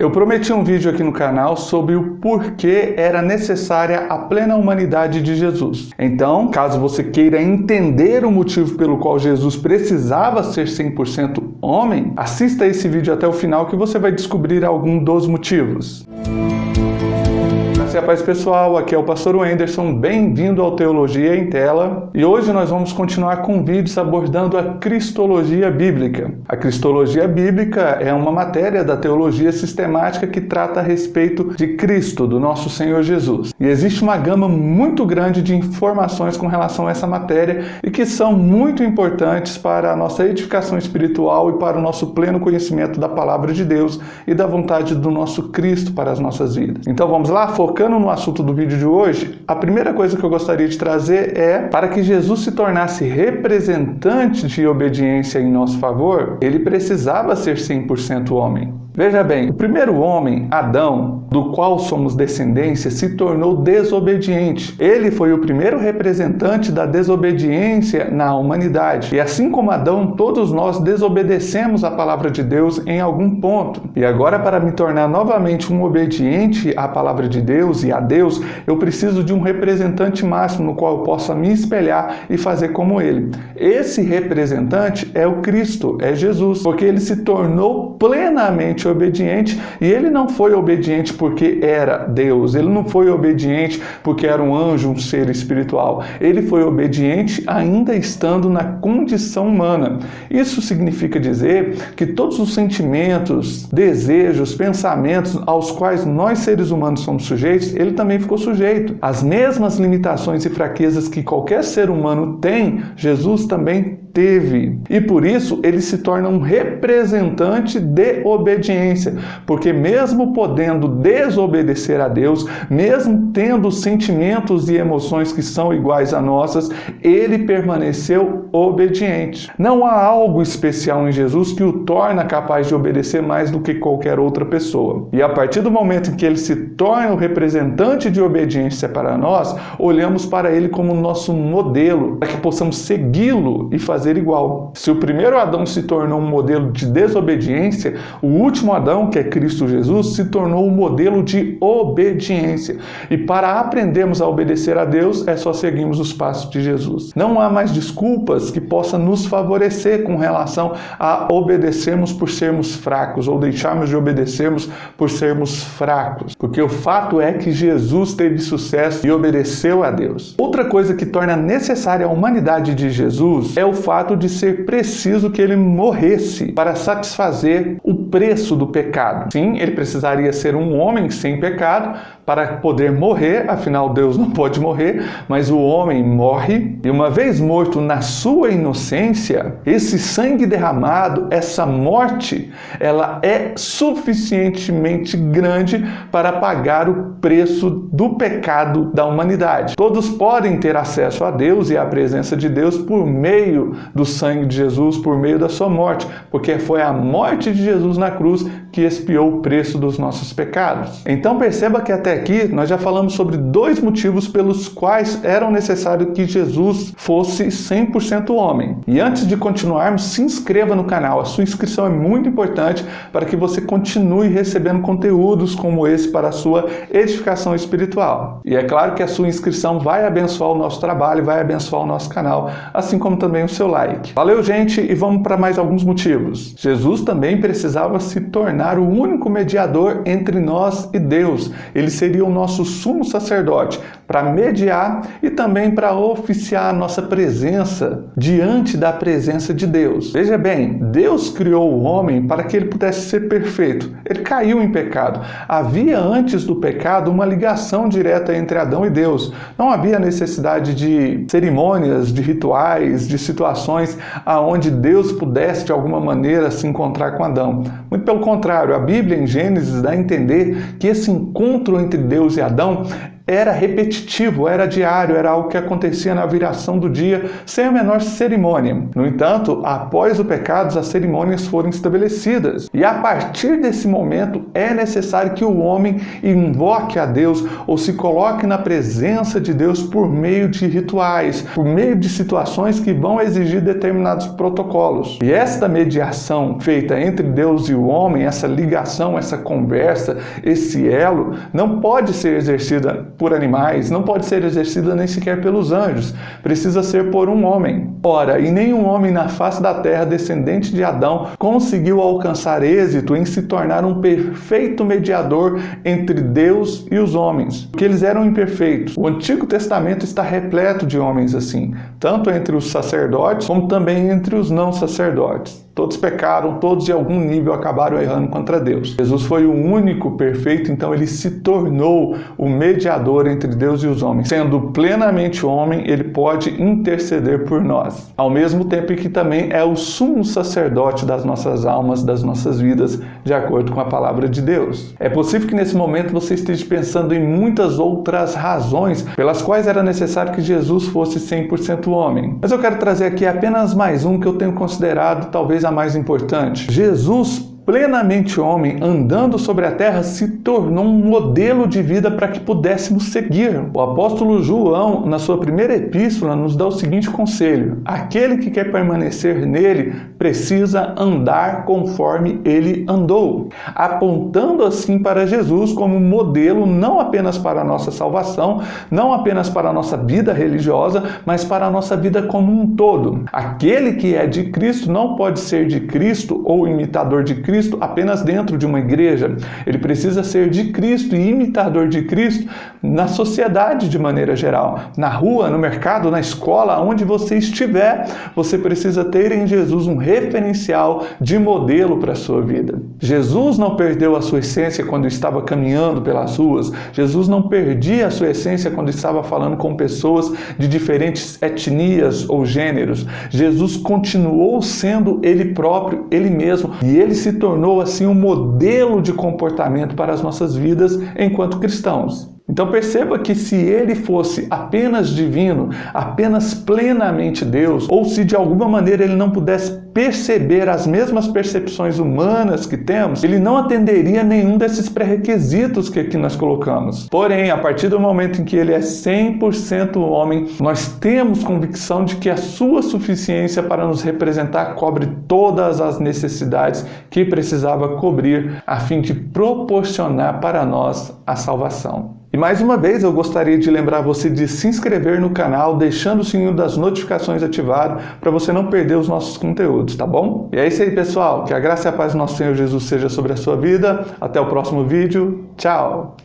Eu prometi um vídeo aqui no canal sobre o porquê era necessária a plena humanidade de Jesus. Então, caso você queira entender o motivo pelo qual Jesus precisava ser 100% homem, assista esse vídeo até o final que você vai descobrir algum dos motivos. Graça e paz, pessoal, aqui é o pastor Wenderson, bem-vindo ao Teologia em Tela, e hoje nós vamos continuar com vídeos abordando a Cristologia Bíblica. A Cristologia Bíblica é uma matéria da teologia sistemática que trata a respeito de Cristo, do nosso Senhor Jesus. E existe uma gama muito grande de informações com relação a essa matéria e que são muito importantes para a nossa edificação espiritual e para o nosso pleno conhecimento da Palavra de Deus e da vontade do nosso Cristo para as nossas vidas. Então vamos lá, focando no assunto do vídeo de hoje, a primeira coisa que eu gostaria de trazer é, para que Jesus se tornasse representante de obediência em nosso favor, ele precisava ser 100% homem. Veja bem, o primeiro homem, Adão, do qual somos descendência, se tornou desobediente. Ele foi o primeiro representante da desobediência na humanidade. E assim como Adão, todos nós desobedecemos a palavra de Deus em algum ponto. E agora, para me tornar novamente um obediente à palavra de Deus e a Deus, eu preciso de um representante máximo no qual eu possa me espelhar e fazer como ele. Esse representante é o Cristo, é Jesus, porque ele se tornou plenamente obediente, e ele não foi obediente porque era Deus, ele não foi obediente porque era um anjo, um ser espiritual, ele foi obediente ainda estando na condição humana. Isso significa dizer que todos os sentimentos, desejos, pensamentos aos quais nós seres humanos somos sujeitos, ele também ficou sujeito. As mesmas limitações e fraquezas que qualquer ser humano tem, Jesus também teve. E por isso ele se torna um representante de obediência, porque mesmo podendo desobedecer a Deus, mesmo tendo sentimentos e emoções que são iguais a nossas, ele permaneceu obediente. Não há algo especial em Jesus que o torna capaz de obedecer mais do que qualquer outra pessoa. E a partir do momento em que ele se torna o representante de obediência para nós, olhamos para ele como nosso modelo, para que possamos segui-lo e fazer igual. Se o primeiro Adão se tornou um modelo de desobediência, o último Adão, que é Cristo Jesus, se tornou um modelo de obediência. E para aprendermos a obedecer a Deus, é só seguirmos os passos de Jesus. Não há mais desculpas que possam nos favorecer com relação a obedecermos por sermos fracos ou deixarmos de obedecermos por sermos fracos. Porque o fato é que Jesus teve sucesso e obedeceu a Deus. Outra coisa que torna necessária a humanidade de Jesus é o fato de ser preciso que ele morresse para satisfazer o preço do pecado. Sim, ele precisaria ser um homem sem pecado para poder morrer, afinal Deus não pode morrer, mas o homem morre, e uma vez morto na sua inocência, esse sangue derramado, essa morte, ela é suficientemente grande para pagar o preço do pecado da humanidade. Todos podem ter acesso a Deus e à presença de Deus por meio do sangue de Jesus, por meio da sua morte, porque foi a morte de Jesus na cruz que expiou o preço dos nossos pecados. Então perceba que até aqui nós já falamos sobre dois motivos pelos quais era necessário que Jesus fosse 100% homem. E antes de continuarmos, se inscreva no canal. A sua inscrição é muito importante para que você continue recebendo conteúdos como esse para a sua edificação espiritual. E é claro que a sua inscrição vai abençoar o nosso trabalho, vai abençoar o nosso canal, assim como também o seu like. Valeu, gente, e vamos para mais alguns motivos. Jesus também precisava se tornar o único mediador entre nós e Deus. Ele seria o nosso sumo sacerdote para mediar e também para oficiar a nossa presença diante da presença de Deus. Veja bem, Deus criou o homem para que ele pudesse ser perfeito. Ele caiu em pecado. Havia antes do pecado uma ligação direta entre Adão e Deus. Não havia necessidade de cerimônias, de rituais, de situações aonde Deus pudesse de alguma maneira se encontrar com Adão. Muito pelo contrário, a Bíblia em Gênesis dá a entender que esse encontro entre Deus e Adão era repetitivo, era diário, era algo que acontecia na viração do dia, sem a menor cerimônia. No entanto, após o pecado, as cerimônias foram estabelecidas. E a partir desse momento, é necessário que o homem invoque a Deus ou se coloque na presença de Deus por meio de rituais, por meio de situações que vão exigir determinados protocolos. E esta mediação feita entre Deus e o homem, essa ligação, essa conversa, esse elo, não pode ser exercida por animais, não pode ser exercida nem sequer pelos anjos, precisa ser por um homem. Ora, e nenhum homem na face da terra, descendente de Adão, conseguiu alcançar êxito em se tornar um perfeito mediador entre Deus e os homens, porque eles eram imperfeitos. O Antigo Testamento está repleto de homens assim, tanto entre os sacerdotes, como também entre os não sacerdotes. Todos pecaram, todos de algum nível acabaram errando contra Deus. Jesus foi o único perfeito, então ele se tornou o mediador entre Deus e os homens. Sendo plenamente homem, ele pode interceder por nós. Ao mesmo tempo que também é o sumo sacerdote das nossas almas, das nossas vidas, de acordo com a palavra de Deus. É possível que nesse momento você esteja pensando em muitas outras razões pelas quais era necessário que Jesus fosse 100% homem. Mas eu quero trazer aqui apenas mais um que eu tenho considerado talvez a mais importante. Jesus, plenamente homem, andando sobre a terra, se tornou um modelo de vida para que pudéssemos seguir. O apóstolo João, na sua primeira epístola, nos dá o seguinte conselho: aquele que quer permanecer nele precisa andar conforme ele andou, apontando assim para Jesus como modelo não apenas para a nossa salvação, não apenas para a nossa vida religiosa, mas para a nossa vida como um todo. Aquele que é de Cristo não pode ser de Cristo ou imitador de Cristo apenas dentro de uma igreja. Ele precisa ser de Cristo e imitador de Cristo na sociedade de maneira geral. Na rua, no mercado, na escola, onde você estiver, você precisa ter em Jesus um referencial de modelo para a sua vida. Jesus não perdeu a sua essência quando estava caminhando pelas ruas. Jesus não perdia a sua essência quando estava falando com pessoas de diferentes etnias ou gêneros. Jesus continuou sendo ele próprio, ele mesmo, e ele se tornou assim um modelo de comportamento para as nossas vidas enquanto cristãos. Então perceba que se ele fosse apenas divino, apenas plenamente Deus, ou se de alguma maneira ele não pudesse perceber as mesmas percepções humanas que temos, ele não atenderia nenhum desses pré-requisitos que aqui nós colocamos. Porém, a partir do momento em que ele é 100% homem, nós temos convicção de que a sua suficiência para nos representar cobre todas as necessidades que precisava cobrir a fim de proporcionar para nós a salvação. E mais uma vez eu gostaria de lembrar você de se inscrever no canal, deixando o sininho das notificações ativado para você não perder os nossos conteúdos, tá bom? E é isso aí, pessoal. Que a graça e a paz do nosso Senhor Jesus seja sobre a sua vida. Até o próximo vídeo. Tchau!